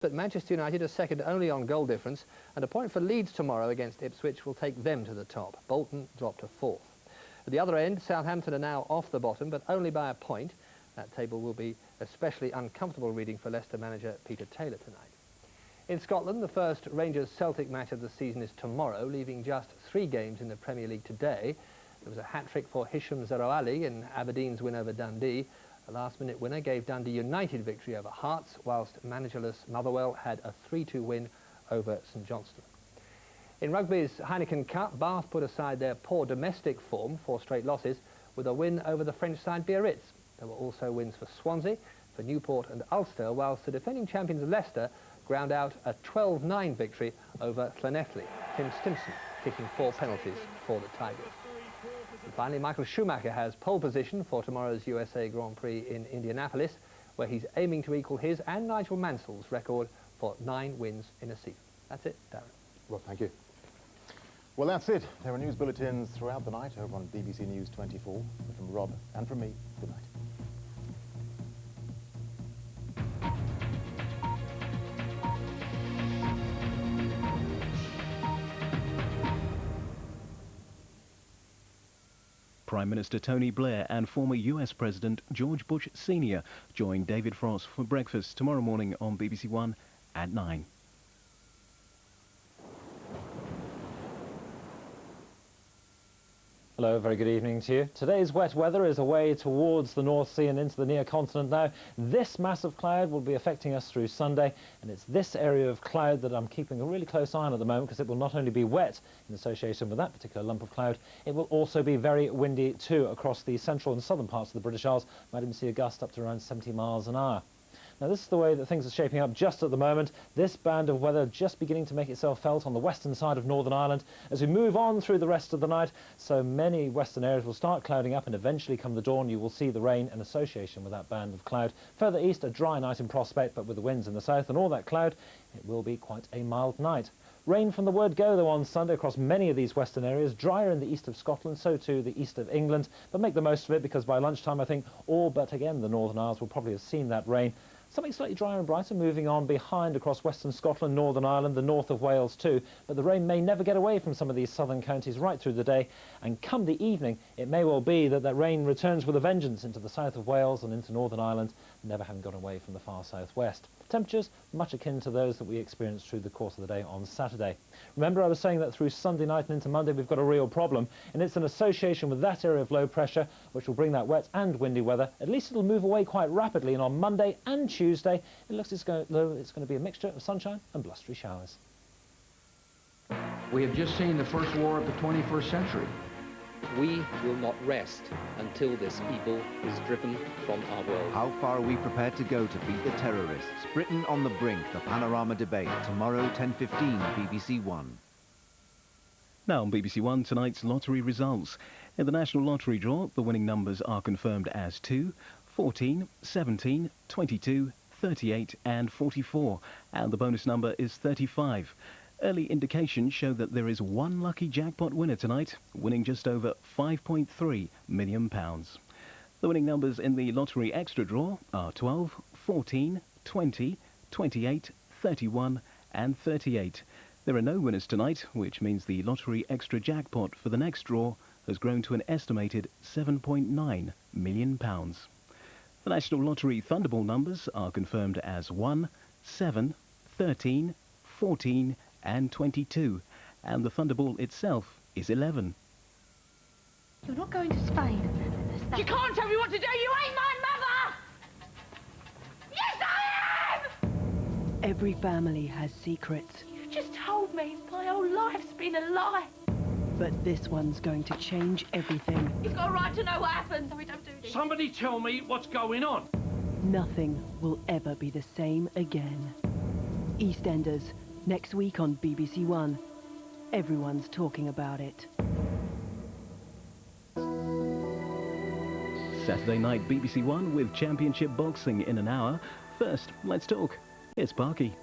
But Manchester United are second only on goal difference, and a point for Leeds tomorrow against Ipswich will take them to the top. Bolton dropped to fourth. At the other end, Southampton are now off the bottom, but only by a point. That table will be especially uncomfortable reading for Leicester manager Peter Taylor tonight. In Scotland, the first Rangers-Celtic match of the season is tomorrow, leaving just 3 games in the Premier League today. There was a hat-trick for Hisham Zerouali in Aberdeen's win over Dundee. A last-minute winner gave Dundee United victory over Hearts, whilst managerless Motherwell had a 3-2 win over St Johnstone. In rugby's Heineken Cup, Bath put aside their poor domestic form, 4 straight losses, with a win over the French side Biarritz. There were also wins for Swansea, for Newport and Ulster, whilst the defending champions Leicester ground out a 12-9 victory over Llanelli. Tim Stimson kicking 4 penalties for the Tigers. And finally, Michael Schumacher has pole position for tomorrow's USA Grand Prix in Indianapolis, where he's aiming to equal his and Nigel Mansell's record for 9 wins in a season. That's it, Darren. Well, thank you. Well, that's it. There are news bulletins throughout the night over on BBC News 24. From Rob and from me, good night. Prime Minister Tony Blair and former US President George Bush Sr. join David Frost for breakfast tomorrow morning on BBC1 at 9. Hello, very good evening to you. Today's wet weather is away towards the North Sea and into the near continent now. This mass of cloud will be affecting us through Sunday, and it's this area of cloud that I'm keeping a really close eye on at the moment, because it will not only be wet in association with that particular lump of cloud, it will also be very windy too across the central and southern parts of the British Isles. Might even see a gust up to around 70 miles an hour. Now, this is the way that things are shaping up just at the moment. This band of weather just beginning to make itself felt on the western side of Northern Ireland. As we move on through the rest of the night, so many western areas will start clouding up, and eventually come the dawn you will see the rain in association with that band of cloud. Further east, a dry night in prospect, but with the winds in the south and all that cloud, it will be quite a mild night. Rain from the word go, though, on Sunday across many of these western areas. Drier in the east of Scotland, so too the east of England. But make the most of it, because by lunchtime I think all but, again, the Northern Isles will probably have seen that rain. Something slightly drier and brighter moving on behind across western Scotland, Northern Ireland, the north of Wales too. But the rain may never get away from some of these southern counties right through the day. And come the evening, it may well be that that rain returns with a vengeance into the south of Wales and into Northern Ireland, never having gone away from the far southwest. Temperatures much akin to those that we experienced through the course of the day on Saturday. Remember, I was saying that through Sunday night and into Monday we've got a real problem, and it's an association with that area of low pressure which will bring that wet and windy weather. At least it'll move away quite rapidly, and on Monday and Tuesday it looks it's going to be a mixture of sunshine and blustery showers. We have just seen the first war of the 21st century. We will not rest until this evil is driven from our world. How far are we prepared to go to beat the terrorists? Britain on the brink, the Panorama debate. Tomorrow, 10:15, BBC1. Now on BBC1, tonight's lottery results. In the National Lottery draw, the winning numbers are confirmed as 2, 14, 17, 22, 38 and 44. And the bonus number is 35. Early indications show that there is one lucky jackpot winner tonight, winning just over £5.3 million. The winning numbers in the Lottery Extra draw are 12, 14, 20, 28, 31 and 38. There are no winners tonight, which means the Lottery Extra jackpot for the next draw has grown to an estimated £7.9 million. The National Lottery Thunderball numbers are confirmed as 1, 7, 13, 14 and 22, and the Thunderball itself is 11. You're not going to Spain. You can't tell me what to do. You ain't my mother! Yes, I am! Every family has secrets. You just told me my whole life's been a lie. But this one's going to change everything. You've got a right to know what happened, so we don't do this. Somebody tell me what's going on. Nothing will ever be the same again. Eastenders, next week on BBC1. Everyone's talking about it. Saturday night BBC1 with Championship Boxing in an hour. First, let's talk. It's Parky.